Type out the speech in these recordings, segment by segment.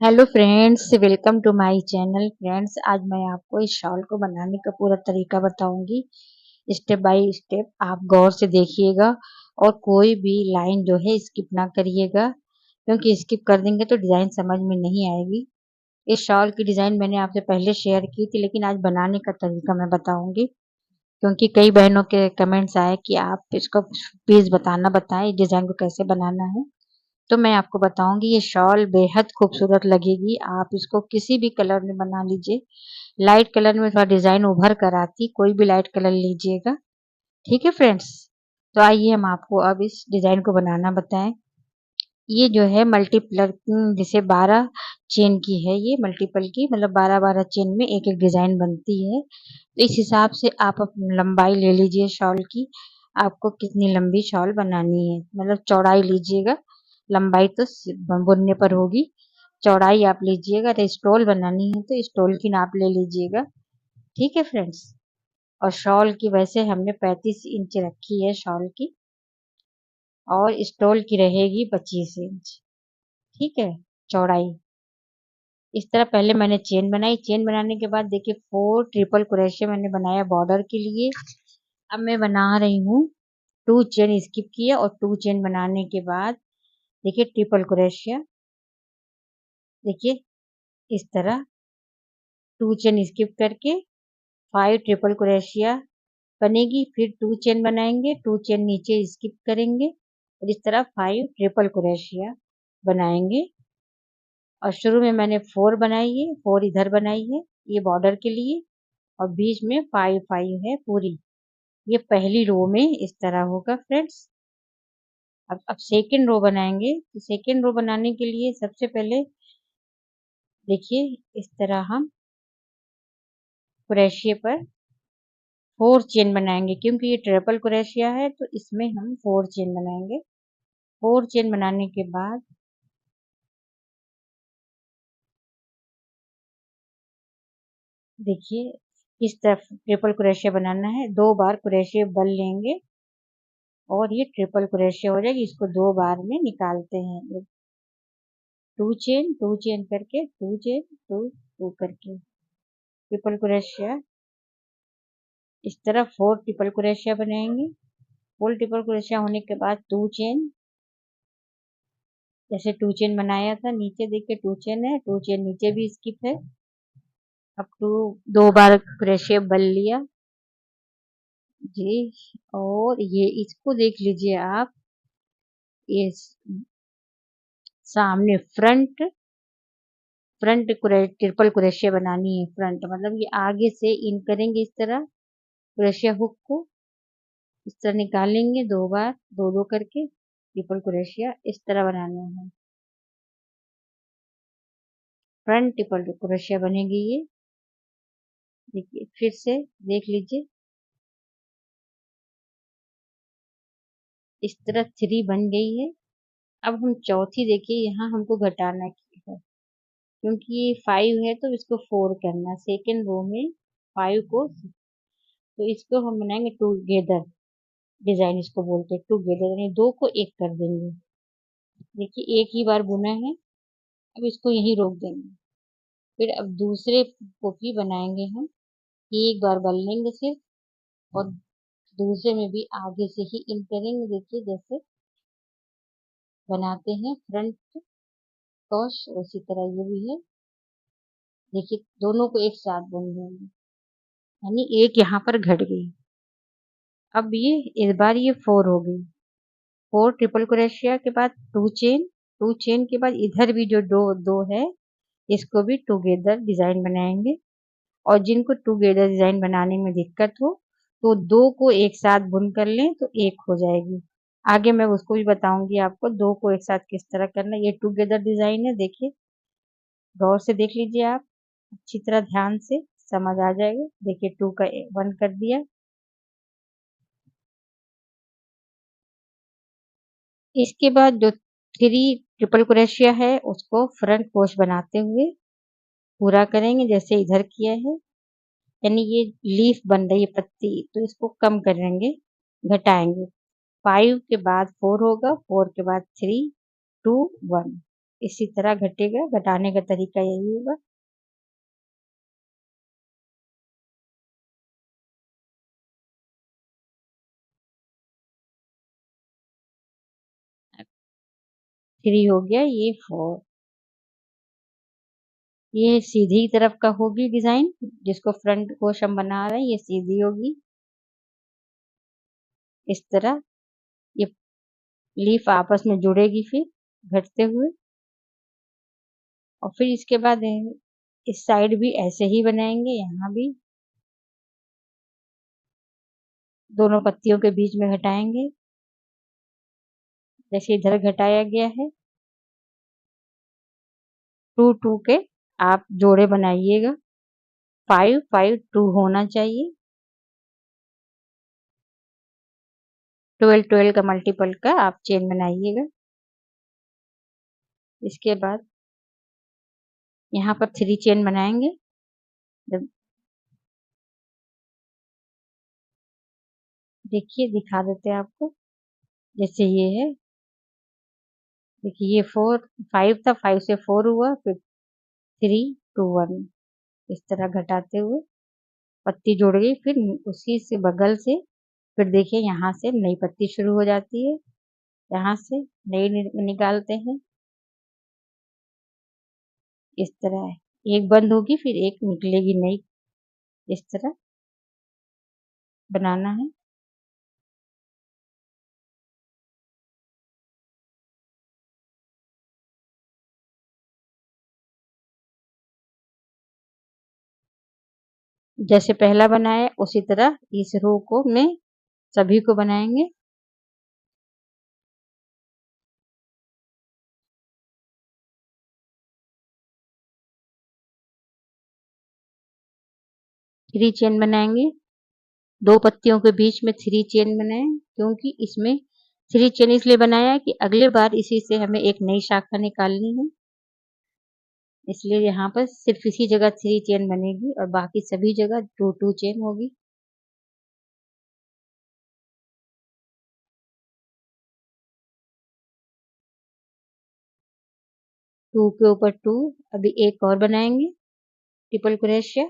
Hello friends, welcome to my channel. Friends, आज मैं आपको इस शॉल को बनाने का पूरा तरीका बताऊंगी। स्टेप बाय स्टेप आप गौर से देखिएगा और कोई भी लाइन जो है स्किप ना करिएगा, क्योंकि स्किप कर देंगे तो डिज़ाइन समझ में नहीं आएगी। इस शॉल की डिज़ाइन मैंने आपसे पहले शेयर की थी, लेकिन आज बनाने का तरीका मैं बताऊंगी, क्योंकि कई बहनों के कमेंट्स आए कि आप इसको प्लीज़ बताएं इस डिज़ाइन को कैसे बनाना है। तो मैं आपको बताऊंगी, ये शॉल बेहद खूबसूरत लगेगी। आप इसको किसी भी कलर में बना लीजिए। लाइट कलर में थोड़ा डिजाइन उभर कर आती, कोई भी लाइट कलर लीजिएगा। ठीक है फ्रेंड्स, तो आइए हम आपको अब इस डिजाइन को बनाना बताएं। ये जो है मल्टीपल, जैसे 12 चेन की है, ये मल्टीपल की मतलब 12-12 चेन में एक एक डिजाइन बनती है। तो इस हिसाब से आप लंबाई ले लीजिए शॉल की। आपको कितनी लंबी शॉल बनानी है, मतलब चौड़ाई लीजिएगा। लंबाई तो बुनने पर होगी, चौड़ाई आप लीजिएगा। अगर स्टोल बनानी है तो स्टोल की नाप ले लीजिएगा। ठीक है फ्रेंड्स, और शॉल की वैसे हमने 35 इंच रखी है शॉल की, और स्टोल की रहेगी 25 इंच। ठीक है, चौड़ाई। इस तरह पहले मैंने चेन बनाई। चेन बनाने के बाद देखिए 4 ट्रिपल क्रोशे मैंने बनाया बॉर्डर के लिए। अब मैं बना रही हूँ 2 चेन स्किप किया, और 2 चेन बनाने के बाद देखिए ट्रिपल क्रोशिया। देखिए इस तरह 2 चेन स्किप करके 5 ट्रिपल क्रोशिया बनेगी। फिर 2 चेन बनाएंगे, 2 चेन नीचे स्किप करेंगे, और इस तरह 5 ट्रिपल क्रोशिया बनाएंगे। और शुरू में मैंने 4 बनाई है, 4 इधर बनाई है ये बॉर्डर के लिए, और बीच में 5 है पूरी। ये पहली रो में इस तरह होगा फ्रेंड्स। अब सेकेंड रो बनाएंगे। तो सेकेंड रो बनाने के लिए सबसे पहले देखिए इस तरह हम क्रोशिया पर 4 चेन बनाएंगे, क्योंकि ये ट्रिपल क्रोशिया है तो इसमें हम 4 चेन बनाएंगे। 4 चेन बनाने के बाद देखिए इस तरफ ट्रिपल क्रोशिया बनाना है। 2 बार क्रोशिया बल लेंगे और ये ट्रिपल क्रोशिया हो जाएगी। इसको 2 बार में निकालते हैं। 2 चेन करके 2 चेन 2 2 करके ट्रिपल क्रोशिया। इस तरह 4 ट्रिपल क्रोशिया बनाएंगे। 4 ट्रिपल क्रोशिया होने के बाद 2 चेन, जैसे 2 चेन बनाया था नीचे देखिए 2 चेन है, 2 चेन नीचे भी स्किप है। अब 2 बार क्रोशिया बल लिया जी। और ये इसको देख लीजिए आप, ये सामने फ्रंट फ्रंट ट्रिपल क्रोशिया बनानी है। फ्रंट मतलब ये आगे से इन करेंगे, इस तरह क्रोशिया हुक को इस तरह निकालेंगे। 2 बार 2 2 करके ट्रिपल क्रोशिया इस तरह बनाना है। फ्रंट ट्रिपल क्रोशिया बनेगी ये। देखिए फिर से देख लीजिए, इस तरह 3 बन गई है। अब हम चौथी देखिए, यहाँ हमको घटाना है, क्योंकि ये 5 है तो इसको 4 करना। सेकेंड रो में 5 को, तो इसको हम बनाएंगे टूगेदर डिजाइन, इसको बोलते हैं टूगेदर, यानी 2 को एक कर देंगे। देखिए एक ही बार बुना है, अब इसको यहीं रोक देंगे। फिर अब दूसरे को भी बनाएंगे हम। एक बार बल लेंगे सिर्फ, और दूसरे में भी आगे से ही इन करेंगे। देखिए जैसे बनाते हैं फ्रंट क्रॉस, उसी तरह ये भी है। देखिए दोनों को एक साथ बुन देंगे, यानी एक यहाँ पर घट गई। अब ये इस बार ये 4 हो गई। 4 ट्रिपल क्रोशिया के बाद 2 चेन, 2 चेन के बाद इधर भी जो दो दो है, इसको भी टुगेदर डिजाइन बनाएंगे। और जिनको टुगेदर डिजाइन बनाने में दिक्कत हो तो 2 को एक साथ बुन कर लें तो एक हो जाएगी। आगे मैं उसको भी बताऊंगी आपको 2 को एक साथ किस तरह करना। ये टुगेदर डिजाइन है, देखिए गौर से देख लीजिए आप, अच्छी तरह ध्यान से समझ आ जाएगा। देखिए 2 का 1 कर दिया। इसके बाद जो 3 ट्रिपल क्रोशिया है उसको फ्रंट पोस्ट बनाते हुए पूरा करेंगे, जैसे इधर किया है। यानी ये लीफ बन रही है पत्ती, तो इसको कम करेंगे, घटाएंगे। 5 के बाद 4 होगा, 4 के बाद 3 2 1। इसी तरह घटेगा। घटाने का तरीका यही होगा। थ्री हो गया, ये फोर। ये सीधी तरफ का होगी डिजाइन, जिसको फ्रंट कोश हम बना रहे हैं, ये सीधी होगी इस तरह। ये लीफ आपस में जुड़ेगी फिर घटते हुए, और फिर इसके बाद इस साइड भी ऐसे ही बनाएंगे। यहाँ भी दोनों पत्तियों के बीच में घटाएंगे, जैसे इधर घटाया गया है। टू टू के आप जोड़े बनाइएगा। 5 5 2 होना चाहिए। 12 12 का मल्टीपल का आप चेन बनाइएगा। इसके बाद यहाँ पर 3 चेन बनाएंगे। जब देखिए, दिखा देते हैं आपको। जैसे ये है, देखिए ये 4 5 था, 5 से 4 हुआ, फिर 3 2 1। इस तरह घटाते हुए पत्ती जुड़ गई। फिर उसी से बगल से फिर देखिए यहाँ से नई पत्ती शुरू हो जाती है। यहाँ से नई निकालते हैं इस तरह। एक बंद होगी, फिर एक निकलेगी नई। इस तरह बनाना है। जैसे पहला बनाया उसी तरह इस रो को में सभी को बनाएंगे। थ्री चेन बनाएंगे। दो पत्तियों के बीच में थ्री चेन बनाए, क्योंकि इसमें थ्री चेन इसलिए बनाया है कि अगले बार इसी से हमें एक नई शाखा निकालनी है। इसलिए यहाँ पर सिर्फ इसी जगह थ्री चेन बनेगी और बाकी सभी जगह टू टू चेन होगी। टू के ऊपर टू। अभी एक और बनाएंगे ट्रिपल क्रोशिया।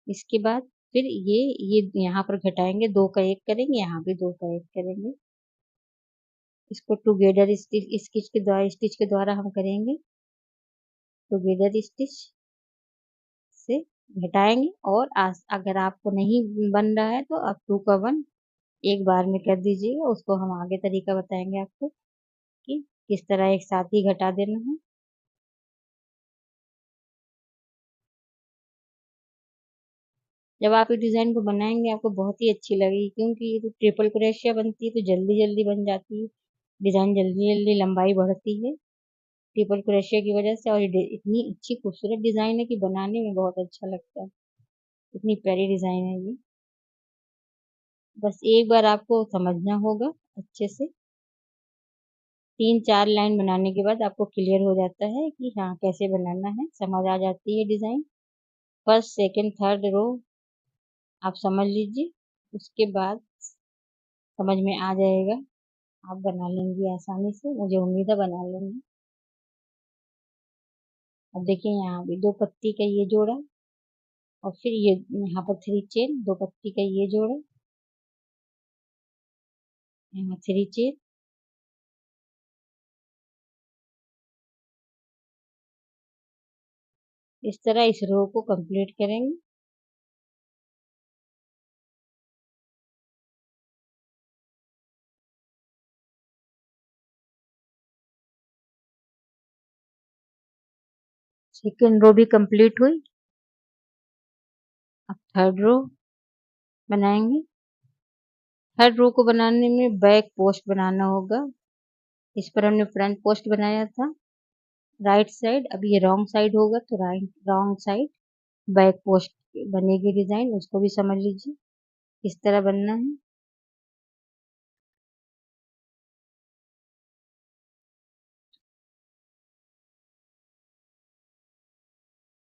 इसके बाद फिर ये यहाँ पर घटाएंगे, दो का एक करेंगे, यहाँ भी दो का एक करेंगे। इसको टुगेदर स्टिच के द्वारा हम करेंगे। टुगेदर स्टिच से घटाएंगे। और अगर आपको नहीं बन रहा है तो आप 2 का 1 एक बार में कर दीजिएगा। उसको हम आगे तरीका बताएंगे आपको कि किस तरह एक साथ ही घटा देना है। जब आप इस डिजाइन को बनाएंगे आपको बहुत ही अच्छी लगेगी, क्योंकि ये तो ट्रिपल क्रोशिया बनती है तो जल्दी जल्दी बन जाती है। डिजाइन जल्दी जल्दी लंबाई बढ़ती है ट्रिपल क्रोशिया की वजह से। और ये इतनी अच्छी खूबसूरत डिजाइन है कि बनाने में बहुत अच्छा लगता है। इतनी प्यारी डिजाइन है ये। बस एक बार आपको समझना होगा अच्छे से। 3 4 लाइन बनाने के बाद आपको क्लियर हो जाता है कि हाँ कैसे बनाना है, समझ आ जाती है design. First second third row आप समझ लीजिए, उसके बाद समझ में आ जाएगा। आप बना लेंगी आसानी से, मुझे उम्मीद है बना लेंगी। अब देखिए यहाँ भी दो पत्ती का ये जोड़ा, और फिर ये यहाँ पर थ्री चेन, दो पत्ती का ये जोड़ा, यहाँ थ्री चेन। इस तरह इस रो को कंप्लीट करेंगे। सेकेंड रो भी कंप्लीट हुई। अब थर्ड रो बनाएंगे। थर्ड रो को बनाने में बैक पोस्ट बनाना होगा। इस पर हमने फ्रंट पोस्ट बनाया था राइट साइड, अब ये रॉन्ग साइड होगा तो right wrong side back post बनेगी डिजाइन। उसको भी समझ लीजिए किस तरह बनना है।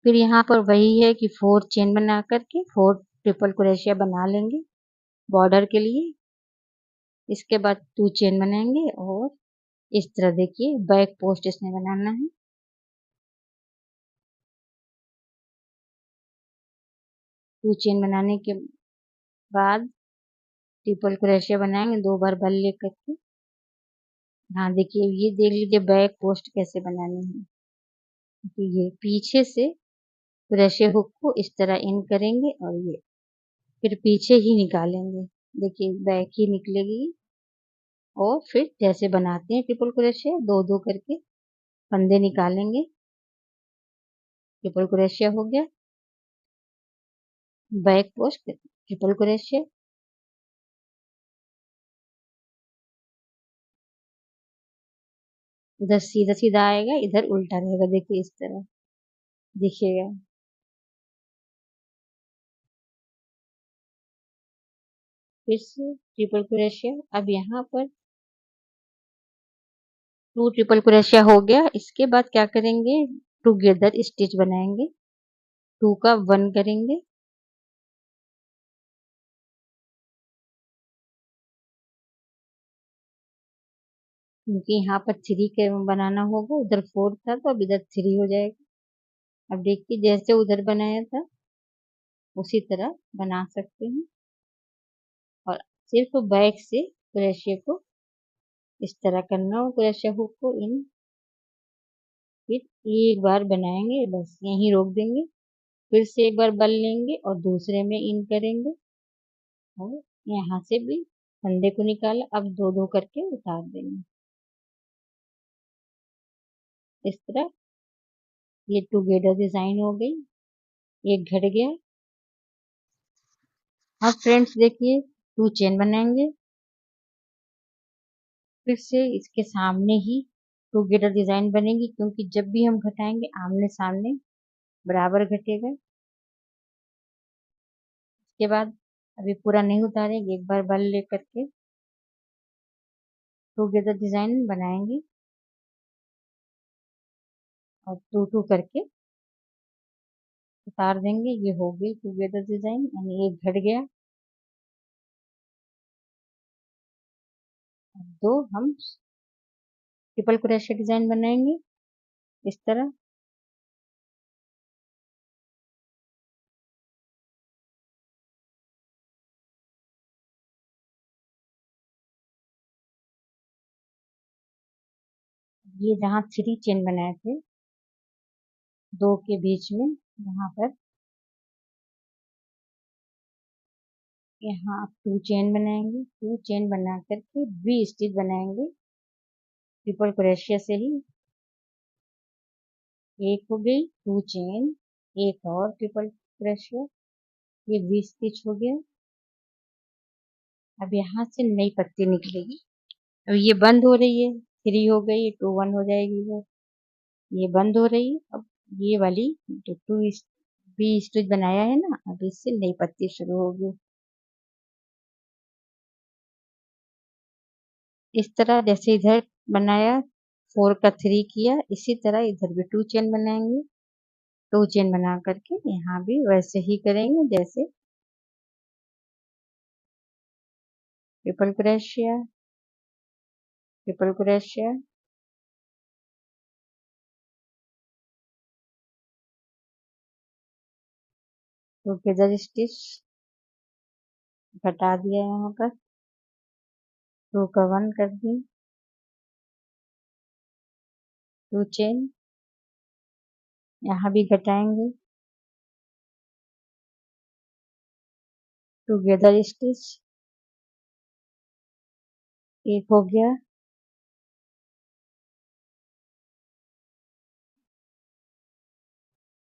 फिर यहाँ पर वही है कि 4 चेन बना करके 4 ट्रिपल क्रोशिया बना लेंगे बॉर्डर के लिए। इसके बाद 2 चेन बनाएंगे और इस तरह देखिए बैक पोस्ट इसमें बनाना है। 2 चेन बनाने के बाद ट्रिपल क्रोशिया बनाएंगे 2 बार बल लेकर के। हाँ देखिए, ये देख लीजिए बैक पोस्ट कैसे बनानी है। तो ये पीछे से क्रोशिया हुक को इस तरह इन करेंगे और ये फिर पीछे ही निकालेंगे। देखिए बैक ही निकलेगी। और फिर जैसे बनाते हैं ट्रिपल क्रोशिया, दो दो करके फंदे निकालेंगे। ट्रिपल क्रोशिया हो गया, बैक पोस्ट ट्रिपल क्रोशिया। उधर सीधा सीधा आएगा, इधर उल्टा रहेगा। देखिए इस तरह दिखेगा। फिर से ट्रिपल क्रोशिया। अब यहाँ पर 2 ट्रिपल क्रोशिया हो गया। इसके बाद क्या करेंगे, टुगेदर स्टिच बनाएंगे। 2 का 1 करेंगे। क्योंकि यहाँ पर 3 के बनाना होगा, उधर 4 था तो अब इधर 3 हो जाएगा। अब देखिए जैसे उधर बनाया था उसी तरह बना सकते हैं। और सिर्फ बैक से क्रोशिया को इस तरह करना हो, क्रोशिया हुक को इन। फिर एक बार बनाएंगे, बस यहीं रोक देंगे। फिर से एक बार बल लेंगे और दूसरे में इन करेंगे। और यहाँ से भी फंदे को निकाला, अब दो दो करके उतार देंगे इस तरह। ये टुगेदर डिजाइन हो गई, एक घट गया। अब फ्रेंड्स देखिए 2 चेन बनाएंगे। फिर से इसके सामने ही टुगेदर डिजाइन बनेगी, क्योंकि जब भी हम घटाएंगे आमने सामने बराबर घटेगा। इसके बाद अभी पूरा नहीं उतारेंगे, एक बार बल लेकर के टुगेदर डिजाइन बनाएंगे और टू टू करके उतार देंगे। ये हो गई टुगेदर डिजाइन, यानी एक घट गया। अब दो हम ट्रिपल क्रोशिया डिजाइन बनाएंगे इस तरह। ये जहाँ 3 चेन बनाए थे दो के बीच में, यहाँ पर यहाँ 2 चेन बनाएंगे। 2 चेन बना करके वी स्टिच बनाएंगे ट्रिपल क्रोशिया से ही। एक हो गई 2 चेन, एक और ट्रिपल क्रोशिया, ये वी स्टिच हो गया। अब यहाँ से नई पत्ती निकलेगी। अब ये बंद हो रही है, 3 हो गई, 2 1 हो जाएगी वो। ये बंद हो रही है। अब ये वाली जो 2 वी स्टिच बनाया है ना, अब इससे नई पत्ती शुरू होगी। इस तरह जैसे इधर बनाया 4 का 3 किया, इसी तरह इधर भी 2 चेन बनाएंगे। 2 चेन बना करके यहाँ भी वैसे ही करेंगे जैसे triple crochet, triple crochet. Together stitch घटा दिया यहाँ पर, 2 का 1 कर दी। 2 चेन यहाँ भी घटाएंगे। टुगेदर स्टिच एक हो गया।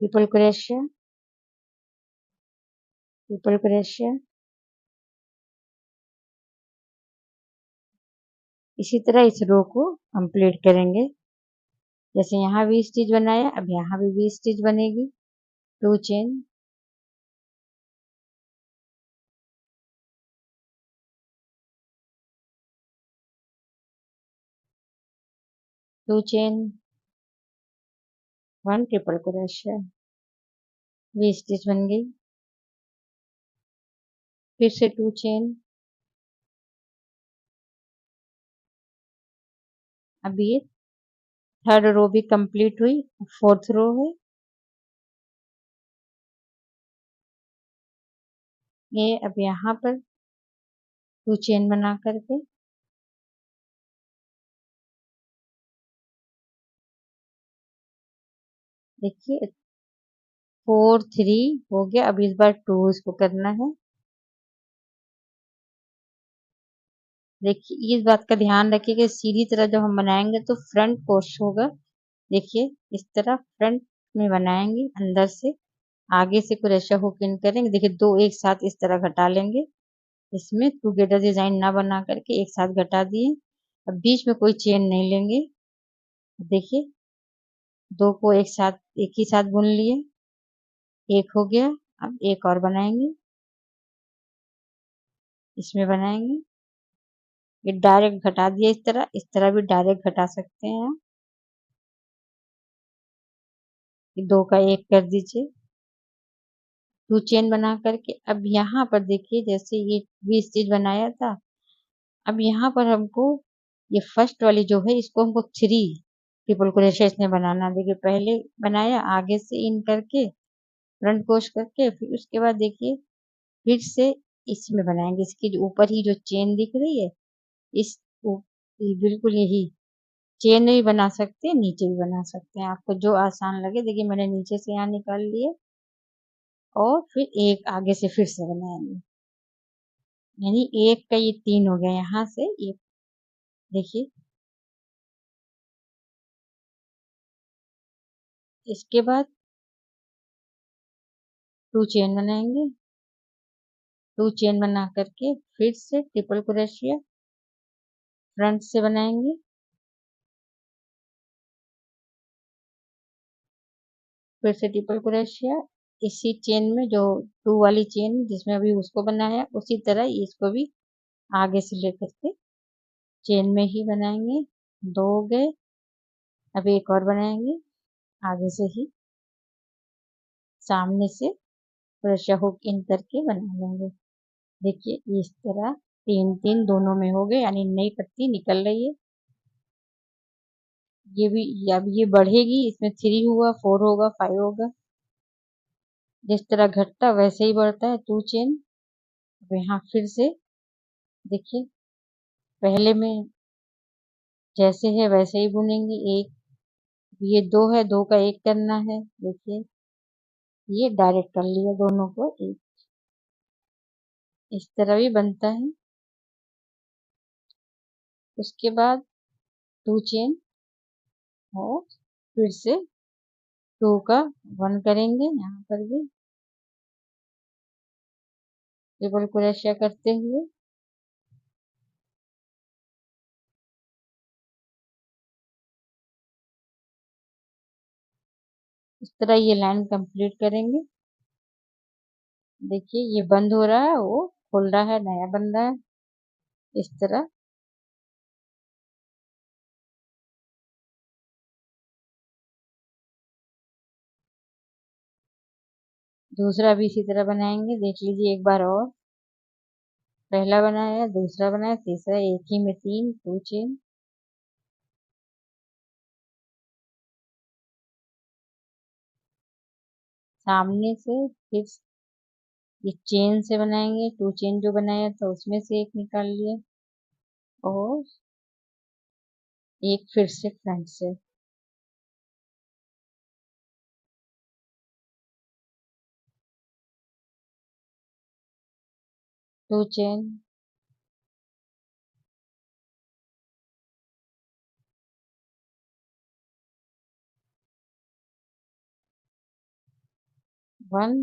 Triple crochet, triple crochet. इसी तरह इस रो को कंप्लीट करेंगे। जैसे यहाँ भी स्टिच बनाया, अब यहाँ भी स्टिच बनेगी। 2 चेन, 2 चेन, 1 ट्रिपल क्रोशिया, वी स्टिच बन गई। फिर से 2 चेन, अब ये थर्ड रो भी कंप्लीट हुई, फोर्थ रो है। ये अब यहाँ पर 2 चेन बना करके देखिए 4 3 हो गया। अब इस बार 2 इसको करना है। देखिए इस बात का ध्यान रखिए कि सीधी तरह जब हम बनाएंगे तो फ्रंट पोर्श होगा। देखिए इस तरह फ्रंट में बनाएंगे, अंदर से आगे से कोई ऐसा हुक इन करेंगे। देखिए 2 एक साथ इस तरह घटा लेंगे। इसमें टुगेदर डिजाइन ना बना करके एक साथ घटा दिए। अब बीच में कोई चेन नहीं लेंगे। देखिए 2 को एक ही साथ बुन लिए, एक हो गया। अब एक और बनाएंगे, इसमें बनाएंगे। ये डायरेक्ट घटा दिया, इस तरह भी डायरेक्ट घटा सकते हैं आप। ये 2 का एक कर दीजिए, 2 चेन बना करके। अब यहाँ पर देखिए जैसे ये 20 स्टिच बनाया था, अब यहाँ पर हमको ये फर्स्ट वाली जो है इसको हमको 3 ट्रिपल क्रोशे इसमें बनाना। देखिए पहले बनाया आगे से इन करके, फ्रंट कोश करके, फिर उसके बाद देखिए फिर से इसमें बनाएंगे। इसकी जो ऊपर ही जो चेन दिख रही है, इस ये बिल्कुल यही चेन भी बना सकते हैं, नीचे भी बना सकते हैं, आपको जो आसान लगे। देखिए मैंने नीचे से यहाँ निकाल लिए और फिर एक आगे से फिर से बनाएंगे, यानी एक का ये 3 हो गया यहाँ से एक। देखिए इसके बाद 2 चेन बनाएंगे, 2 चेन बना करके फिर से ट्रिपल क्रोशिया फ्रंट से बनाएंगे, फिर से ट्रिपल क्रोशिया इसी चेन में जो 2 वाली चेन जिसमें अभी उसको बनाया, उसी तरह इसको भी आगे से लेकर के चेन में ही बनाएंगे। 2 हो गए। अब एक और बनाएंगे, आगे से ही सामने से क्रोशिया हुक इन करके बना लेंगे। देखिए इस तरह 3 3 दोनों में हो गए, यानी नई पत्ती निकल रही है। ये भी अब ये बढ़ेगी, इसमें 3 हुआ, 4 होगा, 5 होगा। जिस तरह घटता वैसे ही बढ़ता है 2 चेन। अब यहाँ फिर से देखिए पहले में जैसे है वैसे ही बुनेंगे। एक ये 2 है, 2 का एक करना है। देखिए ये डायरेक्ट कर लिया दोनों को एक, इस तरह भी बनता है। उसके बाद 2 चेन और फिर से 2 का 1 करेंगे, यहाँ पर भी ट्रिपल क्रोशिया करते हुए। इस तरह ये लाइन कंप्लीट करेंगे। देखिए ये बंद हो रहा है, वो खुल रहा है, नया बन रहा है। इस तरह दूसरा भी इसी तरह बनाएंगे। देख लीजिए एक बार और, पहला बनाया, दूसरा बनाया, तीसरा, एक ही में 3 2 चेन। सामने से फिर ये चेन से बनाएंगे, 2 चेन जो बनाया था उसमें से एक निकाल लिया और एक फिर से फ्रंट से। 2 चेन, 1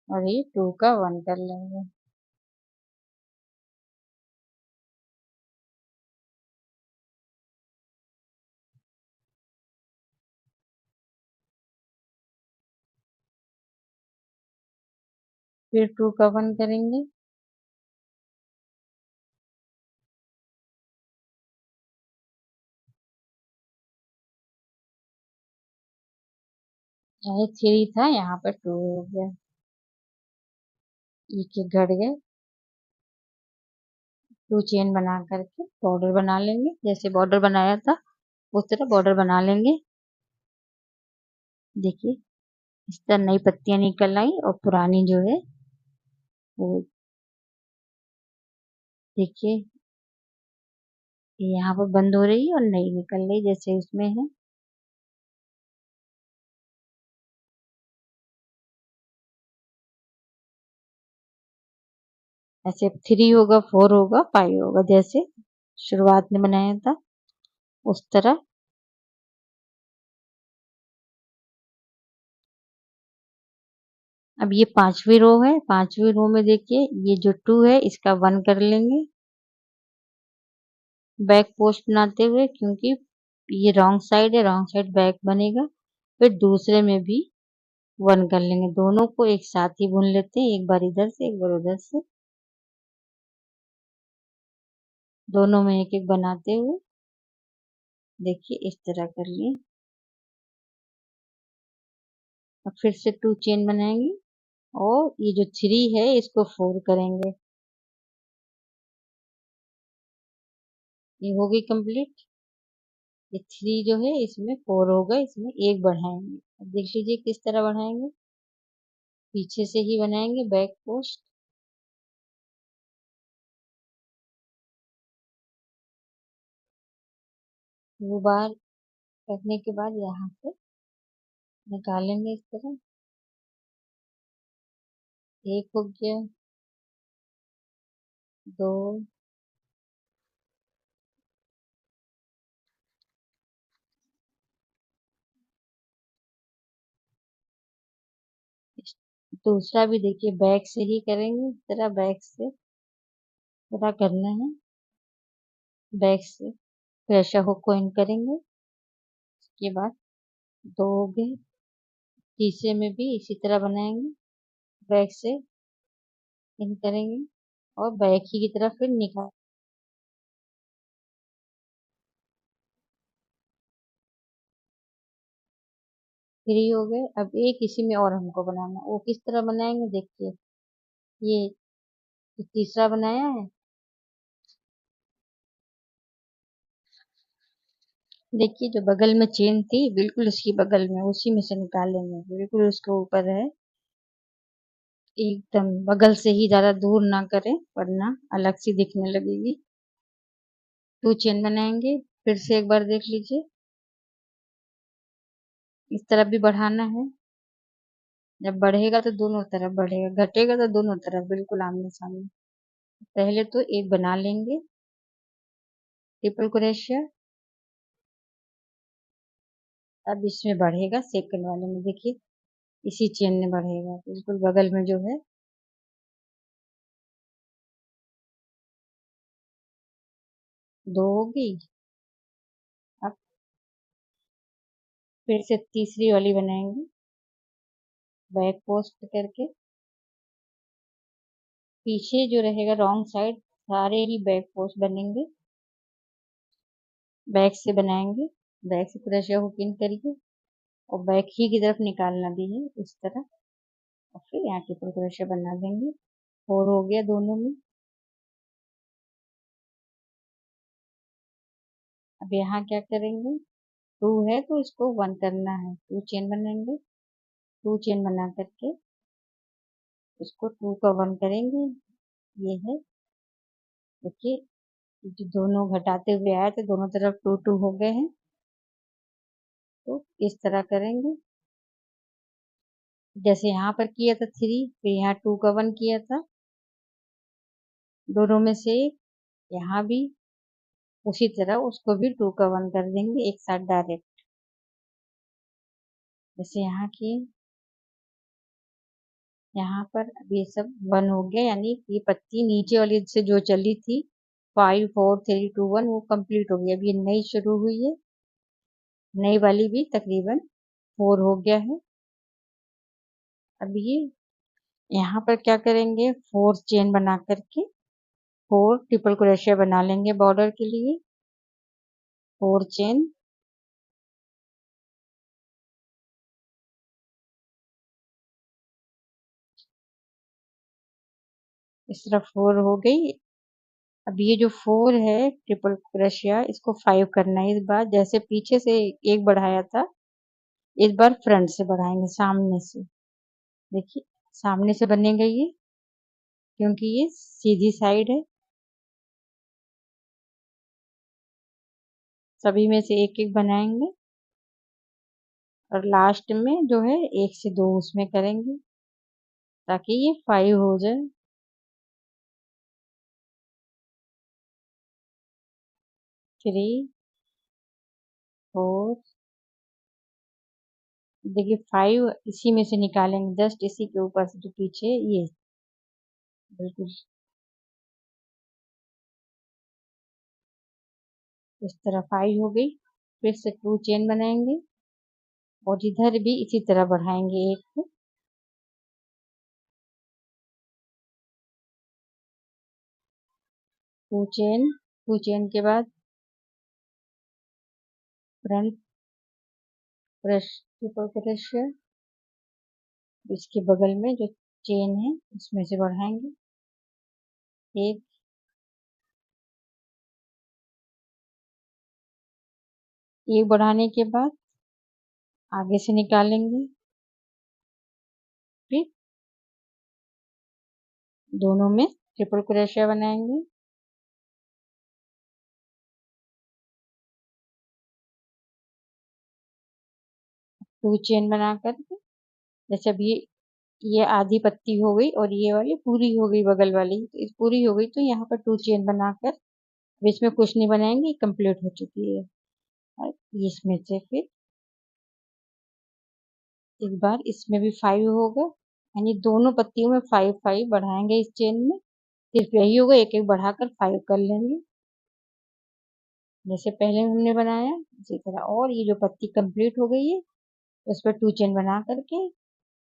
और ये 2 का 1 कर लेंगे। फिर 2 का 1 करेंगे। यहाँ 3 था, यहाँ पर 2 हो गया, एक एक घट गए। 2 चेन बना करके बॉर्डर बना लेंगे। जैसे बॉर्डर बनाया था उस तरह बॉर्डर बना लेंगे। देखिए इस तरह नई पत्तियां निकल आई और पुरानी जो है वो देखिए यहाँ पर बंद हो रही है और नई निकल रही जैसे इसमें है। ऐसे 3 होगा, 4 होगा, 5 होगा, जैसे शुरुआत में बनाया था उस तरह। अब ये 5वीं रो है। 5वीं रो में देखिए ये जो 2 है इसका 1 कर लेंगे बैक पोस्ट बनाते हुए, क्योंकि ये रॉन्ग साइड है, रॉन्ग साइड बैक बनेगा। फिर दूसरे में भी 1 कर लेंगे। दोनों को एक साथ ही बुन लेते हैं, एक बार इधर से एक बार उधर से, दोनों में एक एक बनाते हुए। देखिए इस तरह कर लिए। अब फिर से 2 चेन बनाएंगे और ये जो 3 है इसको 4 करेंगे। ये हो गई कंप्लीट। ये 3 जो है इसमें 4 होगा, इसमें एक बढ़ाएंगे। अब देख लीजिए किस तरह बढ़ाएंगे, पीछे से ही बनाएंगे बैक पोस्ट। वो बार करने के बाद यहाँ से निकालेंगे इस तरह। एक हो गया, 2, दूसरा भी देखिए बैक से ही करेंगे। इस तरह बैक से पूरा करना है, बैक से प्रेशर हुक को इन करेंगे। उसके बाद 2 हो गए, तीसरे में भी इसी तरह बनाएंगे, बैक से इन करेंगे और बैक ही की तरफ फिर निकाल। 3 हो गए। अब एक इसी में और हमको बनाना है। वो किस तरह बनाएंगे देखिए, ये जो तीसरा बनाया है, देखिए जो बगल में चेन थी बिल्कुल उसकी बगल में, उसी में से निकालेंगे, बिल्कुल उसके ऊपर है, एकदम बगल से ही, ज्यादा दूर ना करें वरना अलग सी दिखने लगेगी। 2 चेन बनाएंगे। फिर से एक बार देख लीजिए, इस तरफ भी बढ़ाना है। जब बढ़ेगा तो दोनों तरफ बढ़ेगा, घटेगा तो दोनों तरफ बिल्कुल आमने सामने। पहले तो एक बना लेंगे ट्रिपल क्रोशिया। अब इसमें बढ़ेगा सेकंड वाले में, देखिए इसी चेन में बढ़ेगा बिल्कुल बगल में जो है। 2 होगी। अब फिर से तीसरी वाली बनाएंगे बैक पोस्ट करके। पीछे जो रहेगा रॉन्ग साइड सारे ही बैक पोस्ट बनेंगे, बैक से बनाएंगे, बैक से क्रोशिया हुक इन करिए और बैक ही की तरफ निकालना भी है इस तरह, और फिर यहाँ ट्रिपल क्रोशिया बना देंगे। 4 हो गया दोनों में। अब यहाँ क्या करेंगे, 2 है तो इसको 1 करना है, 2 चेन बनाएंगे। 2 चेन बना करके इसको 2 का 1 करेंगे। ये है, देखिए जो दोनों घटाते हुए आए थे दोनों तरफ 2 2 हो गए हैं, तो इस तरह करेंगे। जैसे यहाँ पर किया था 3, फिर यहाँ 2 का 1 किया था, दोनों में से यहाँ भी उसी तरह उसको भी 2 का 1 कर देंगे एक साथ डायरेक्ट, जैसे यहाँ किए। यहाँ पर अब ये सब 1 हो गया, यानी ये पत्ती नीचे वाली से जो चली थी 5 4 3 2 1 वो कंप्लीट हो गई। अब ये नई शुरू हुई है, नई वाली भी तकरीबन 4 हो गया है। अब ये यहाँ पर क्या करेंगे, 4 चेन बना करके 4 ट्रिपल क्रोशिया बना लेंगे बॉर्डर के लिए। 4 चेन, इस तरफ 4 हो गई। अब ये जो 4 है ट्रिपल क्रोशिया, इसको 5 करना है। इस बार जैसे पीछे से एक बढ़ाया था, इस बार फ्रंट से बढ़ाएंगे, सामने से। देखिए सामने से बनेगा ये, क्योंकि ये सीधी साइड है। सभी में से एक एक बनाएंगे और लास्ट में जो है 1 से 2 उसमें करेंगे, ताकि ये 5 हो जाए। 3, 4, देखिए 5 इसी में से निकालेंगे, जस्ट इसी के ऊपर से जो पीछे ये, बिल्कुल इस तरह 5 हो गई। फिर से 2 चेन बनाएंगे और इधर भी इसी तरह बढ़ाएंगे एक। 2 चेन, 2 चेन के बाद फ्रंट ब्रश ट्रिपल क्रोशिया, इसके बगल में जो चेन है उसमें से बढ़ाएंगे एक। एक बढ़ाने के बाद आगे से निकालेंगे, फिर दोनों में ट्रिपल क्रोशिया बनाएंगे। 2 चेन बना करके, जैसे अभी ये आधी पत्ती हो गई और ये वाली पूरी हो गई, बगल वाली तो इस पूरी हो गई, तो यहाँ पर 2 चेन बनाकर अब इसमें कुछ नहीं बनाएंगे, कंप्लीट हो चुकी है। और इसमें से फिर एक बार इसमें भी 5 होगा, यानी दोनों पत्तियों में 5 5 बढ़ाएंगे इस चेन में। सिर्फ यही होगा, एक एक बढ़ाकर 5 कर लेंगे, जैसे पहले हमने बनाया इसी तरह। और ये जो पत्ती कंप्लीट हो गई है, उस पर 2 चेन बना करके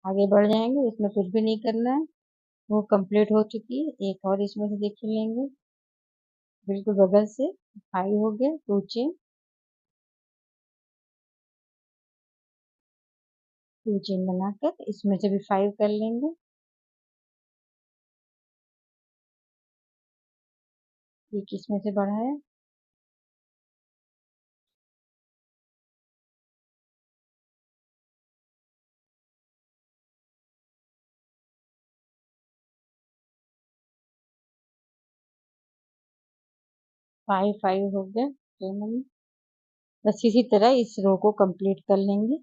आगे बढ़ जाएंगे, उसमें कुछ भी नहीं करना है, वो कंप्लीट हो चुकी है। एक और इसमें से देख लेंगे, बिल्कुल बगल से 5 हो गया। 2 चेन, 2 चेन बनाकर इसमें से भी 5 कर लेंगे। एक इसमें से बढ़ाया, 5 5 हो गया चेन में। बस इसी तरह इस रो को कंप्लीट कर लेंगे।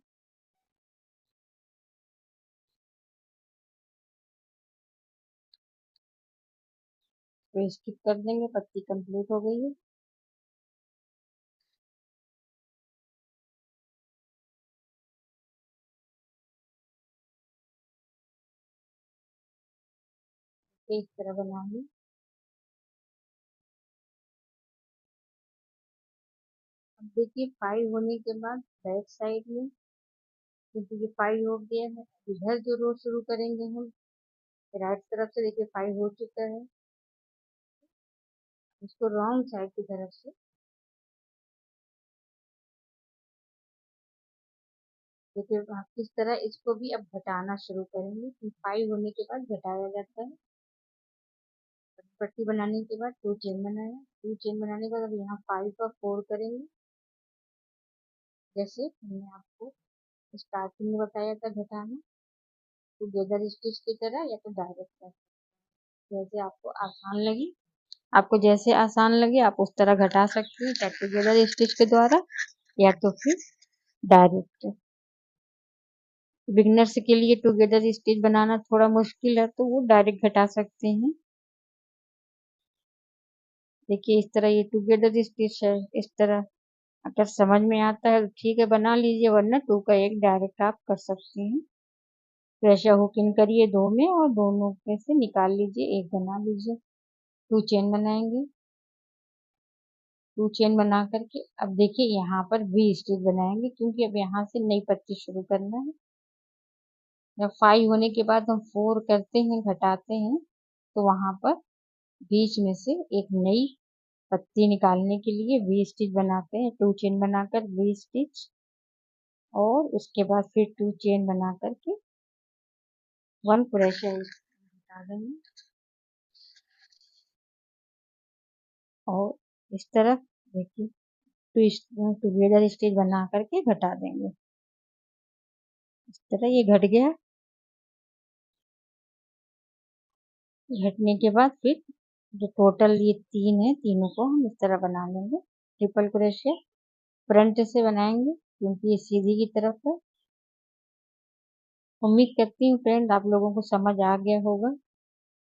तो स्किप कर देंगे, पत्ती कंप्लीट हो गई है। इस तरह बनाएंगे। अब देखिए 5 होने के बाद बैक साइड में, क्योंकि ये 5 हो गया है, इधर जो रो शुरू करेंगे हम राइट तरफ से, देखिए 5 हो चुका है, इसको रॉन्ग साइड की तरफ से देखिए आप किस तरह इसको भी अब घटाना शुरू करेंगे, कि 5 होने के बाद घटाया जाता है। पट्टी बनाने के बाद 2 चेन बनाया, 2 चेन बनाने के बाद अब यहाँ 5 का 4 करेंगे, जैसे हमने आपको स्टार्टिंग में बताया था घटाना, टुगेदर स्टिच की तरह या तो डायरेक्ट, जैसे आपको आसान लगी, आपको जैसे आसान लगे आप उस तरह घटा सकते हैं, चाहे टुगेदर स्टिच के द्वारा या तो फिर डायरेक्ट। बिगनर्स के लिए टुगेदर स्टिच बनाना थोड़ा मुश्किल है, तो वो डायरेक्ट घटा सकते हैं। देखिए इस तरह ये टुगेदर स्टिच है, इस तरह अगर समझ में आता है तो ठीक है बना लीजिए, वरना 2 का 1 डायरेक्ट आप कर सकते हैं। तो ऐसा हुक इन करिए 2 में और दोनों में से निकाल लीजिए, 1 बना लीजिए। 2 चेन बनाएंगे, 2 चेन बना करके अब देखिए यहाँ पर वी स्टिच बनाएंगे, क्योंकि अब यहाँ से नई पत्ती शुरू करना है। जब 5 होने के बाद हम 4 करते हैं, घटाते हैं, तो वहां पर बीच में से एक नई पत्ती निकालने के लिए वी स्टिच बनाते हैं। 2 चेन बनाकर वी स्टिच, और उसके बाद फिर 2 चेन बना करके 1 क्रोशिया हटा देंगे। और इस तरफ देखिए ट्विस्ट टुगेदर स्टिच बना करके घटा देंगे। इस तरह ये घट गया। घटने के बाद फिर जो टोटल ये 3 है, तीनों को हम इस तरह बना लेंगे। ट्रिपल क्रोशिया फ्रंट से बनाएंगे क्योंकि ये सीधी की तरफ है। उम्मीद करती हूँ फ्रेंड आप लोगों को समझ आ गया होगा,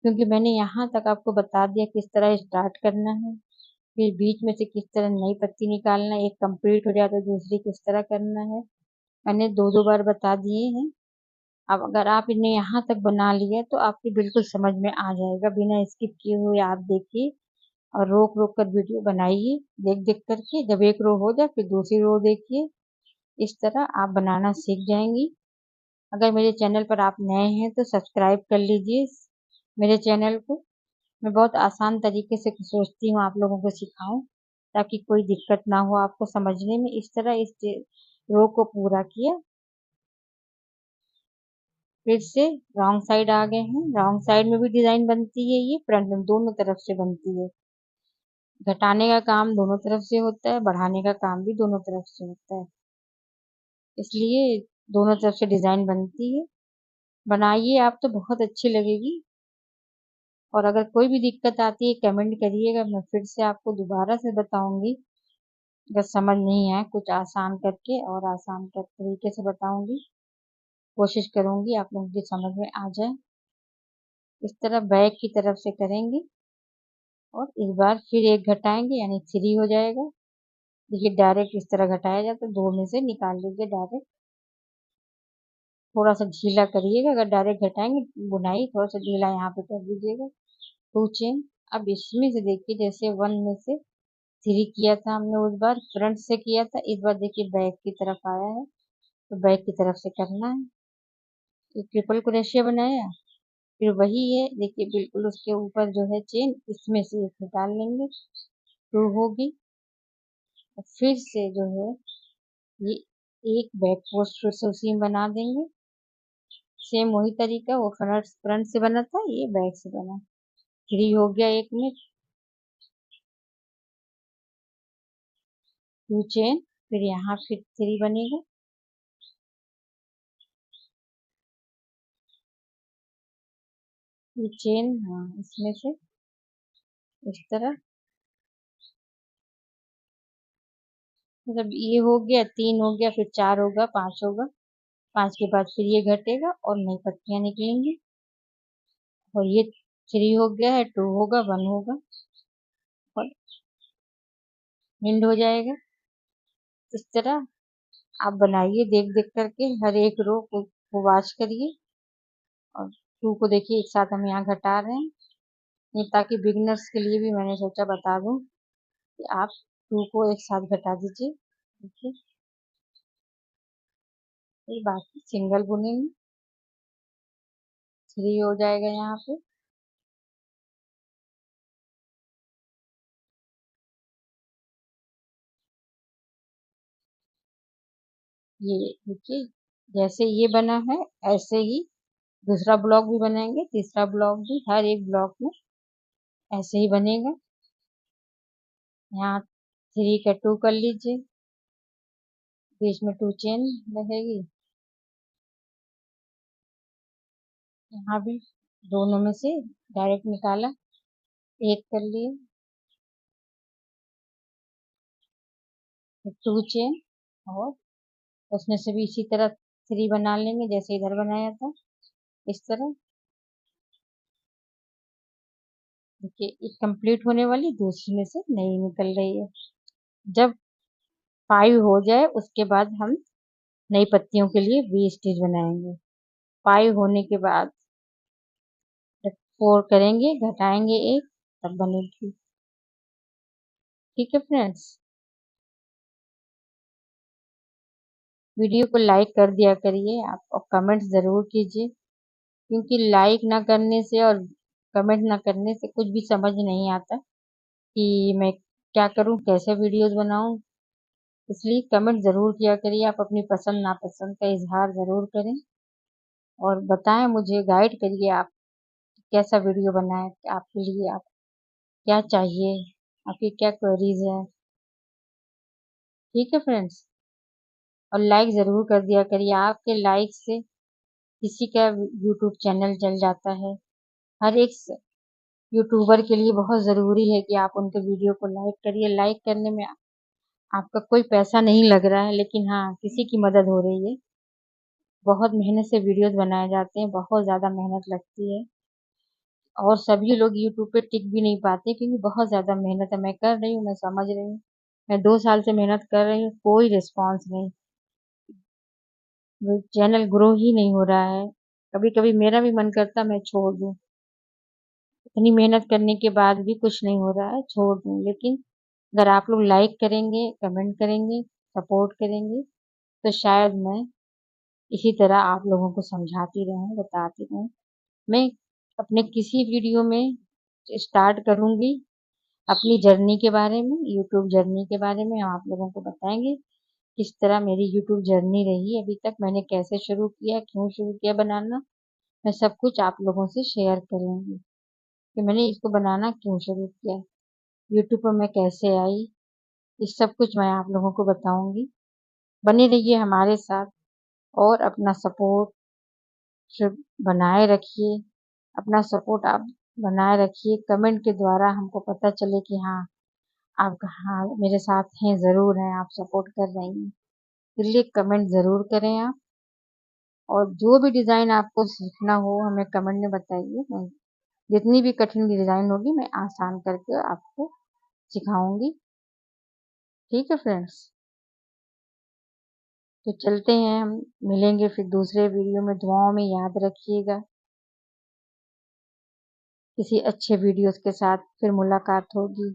क्योंकि मैंने यहाँ तक आपको बता दिया किस तरह स्टार्ट करना है, फिर बीच में से किस तरह नई पत्ती निकालना है, एक कंप्लीट हो जाए तो दूसरी किस तरह करना है, मैंने 2-2 बार बता दिए हैं। अब अगर आप इन्हें यहाँ तक बना लिया तो आपकी बिल्कुल समझ में आ जाएगा, बिना स्किप किए हुए आप देखिए और रोक रोक कर वीडियो बनाइए, देख देख करके। जब एक रो हो जाए फिर दूसरी रो देखिए, इस तरह आप बनाना सीख जाएंगी। अगर मेरे चैनल पर आप नए हैं तो सब्सक्राइब कर लीजिए मेरे चैनल को। मैं बहुत आसान तरीके से सोचती हूँ आप लोगों को सिखाऊं, ताकि कोई दिक्कत ना हो आपको समझने में। इस तरह इस रो को पूरा किया, फिर से रॉन्ग साइड आ गए हैं। रॉन्ग साइड में भी डिजाइन बनती है, ये फ्रंट में दोनों तरफ से बनती है। घटाने का काम दोनों तरफ से होता है, बढ़ाने का काम भी दोनों तरफ से होता है, इसलिए दोनों तरफ से डिजाइन बनती है। बनाइए आप तो बहुत अच्छी लगेगी। और अगर कोई भी दिक्कत आती है कमेंट करिएगा, मैं फिर से आपको दोबारा से बताऊंगी। अगर समझ नहीं आए कुछ आसान करके और आसान कर तरीके से बताऊंगी, कोशिश करूंगी आप लोगों की समझ में आ जाए। इस तरह बैक की तरफ से करेंगे और इस बार फिर एक घटाएंगे यानी 3 हो जाएगा। देखिए डायरेक्ट इस तरह घटाया जाता है, 2 में से निकाल लीजिए डायरेक्ट। थोड़ा सा ढीला करिएगा, अगर डायरेक्ट घटाएंगे बुनाई थोड़ा सा ढीला यहाँ पे कर दीजिएगा। 2 चेन। अब इसमें से देखिए जैसे 1 में से 3 किया था हमने, उस बार फ्रंट से किया था, इस बार देखिए बैक की तरफ आया है तो बैक की तरफ से करना है। तो ट्रिपल क्रोशिया बनाया, फिर वही है देखिए बिल्कुल उसके ऊपर जो है चेन, इसमें से एक निकाल लेंगे, 2 होगी। और फिर से जो है ये एक बैक पोस्ट फिर से उसी में बना देंगे। सेम वही तरीका, वो फ्रंट से बना था, ये बैक से बना। 3 हो गया एक में, 2 चेन, फिर यहाँ फिर 3 बनेगा। ये चेन, हाँ इसमें से इस तरह, मतलब ये हो गया 3 हो गया, फिर 4 होगा, 5 होगा, 5 के बाद फिर ये घटेगा और नई पत्तियां निकलेंगी। और ये 3 हो गया है, 2 होगा, 1 होगा और एंड हो जाएगा। इस तरह आप बनाइए देख देख करके, हर एक रो को वॉच करिए। और 2 को देखिए एक साथ हम यहाँ घटा रहे हैं, ये ताकि बिगिनर्स के लिए भी मैंने सोचा बता दूं कि आप 2 को एक साथ घटा दीजिए। देखिए फिर बाकी सिंगल बुनेंगे, 3 हो जाएगा यहाँ पे। ये देखिए जैसे ये बना है ऐसे ही दूसरा ब्लॉक भी बनाएंगे, तीसरा ब्लॉक भी, हर एक ब्लॉक में ऐसे ही बनेगा। यहाँ 3 का 2 कर लीजिए, बीच में 2 चेन रहेगी। यहाँ भी दोनों में से डायरेक्ट निकाला, एक कर लिए, फिर 2 चेन और उसमें से भी इसी तरह 3 बना लेंगे जैसे इधर बनाया था। इस तरह देखिए एक कंप्लीट होने वाली, दूसरी में से नहीं निकल रही है। जब 5 हो जाए उसके बाद हम नई पत्तियों के लिए वी स्टिच बनाएंगे। 5 होने के बाद जब 4 करेंगे घटाएंगे एक, तब बनेगी। ठीक है फ्रेंड्स, वीडियो को लाइक कर दिया करिए आप और कमेंट ज़रूर कीजिए, क्योंकि लाइक ना करने से और कमेंट ना करने से कुछ भी समझ नहीं आता कि मैं क्या करूं, कैसे वीडियोस बनाऊं। इसलिए कमेंट ज़रूर किया करिए, आप अपनी पसंद नापसंद का इजहार ज़रूर करें और बताएं, मुझे गाइड करिए आप कैसा वीडियो बनाएं, आपके लिए आप क्या चाहिए। आपकी क्या क्वेरीज है। ठीक है फ्रेंड्स, और लाइक ज़रूर कर दिया करिए। आपके लाइक से किसी का यूट्यूब चैनल चल जाता है। हर एक यूट्यूबर के लिए बहुत ज़रूरी है कि आप उनके वीडियो को लाइक करिए। लाइक करने में आपका कोई पैसा नहीं लग रहा है, लेकिन हाँ, किसी की मदद हो रही है। बहुत मेहनत से वीडियोस बनाए जाते हैं, बहुत ज़्यादा मेहनत लगती है और सभी लोग यूट्यूब पे टिक भी नहीं पाते क्योंकि बहुत ज़्यादा मेहनत है। मैं कर रही हूँ, मैं समझ रही हूँ। मैं 2 साल से मेहनत कर रही हूँ, कोई रिस्पॉन्स नहीं। वो चैनल ग्रो ही नहीं हो रहा है। कभी-कभी मेरा भी मन करता मैं छोड़ दूँ। इतनी मेहनत करने के बाद भी कुछ नहीं हो रहा है, छोड़ दूँ। लेकिन अगर आप लोग लाइक करेंगे, कमेंट करेंगे, सपोर्ट करेंगे, तो शायद मैं इसी तरह आप लोगों को समझाती रहूँ, बताती रहूँ। मैं अपने किसी वीडियो में स्टार्ट करूँगी अपनी जर्नी के बारे में, यूट्यूब जर्नी के बारे में हम आप लोगों को बताएँगे। किस तरह मेरी यूट्यूब जर्नी रही अभी तक, मैंने कैसे शुरू किया, क्यों शुरू किया बनाना, मैं सब कुछ आप लोगों से शेयर करूँगी कि मैंने इसको बनाना क्यों शुरू किया, यूट्यूब पर मैं कैसे आई, ये सब कुछ मैं आप लोगों को बताऊँगी। बने रहिए हमारे साथ और अपना सपोर्ट बनाए रखिए। अपना सपोर्ट आप बनाए रखिए। कमेंट के द्वारा हमको पता चले कि हाँ, आप हाँ, मेरे साथ हैं, ज़रूर हैं, आप सपोर्ट कर रही हैं। इसलिए कमेंट ज़रूर करें आप, और जो भी डिज़ाइन आपको सीखना हो हमें कमेंट में बताइए। मैं जितनी भी कठिन डिज़ाइन होगी मैं आसान करके आपको सिखाऊँगी। ठीक है फ्रेंड्स? तो चलते हैं हम, मिलेंगे फिर दूसरे वीडियो में। दुआओं में याद रखिएगा। किसी अच्छे वीडियोज़ के साथ फिर मुलाकात होगी।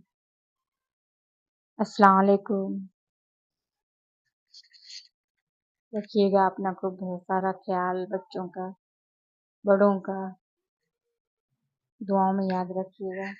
अस्सलाम वालेकुम। रखिएगा अपना खूब ढेर सारा ख्याल, बच्चों का, बड़ों का। दुआओं में याद रखिएगा।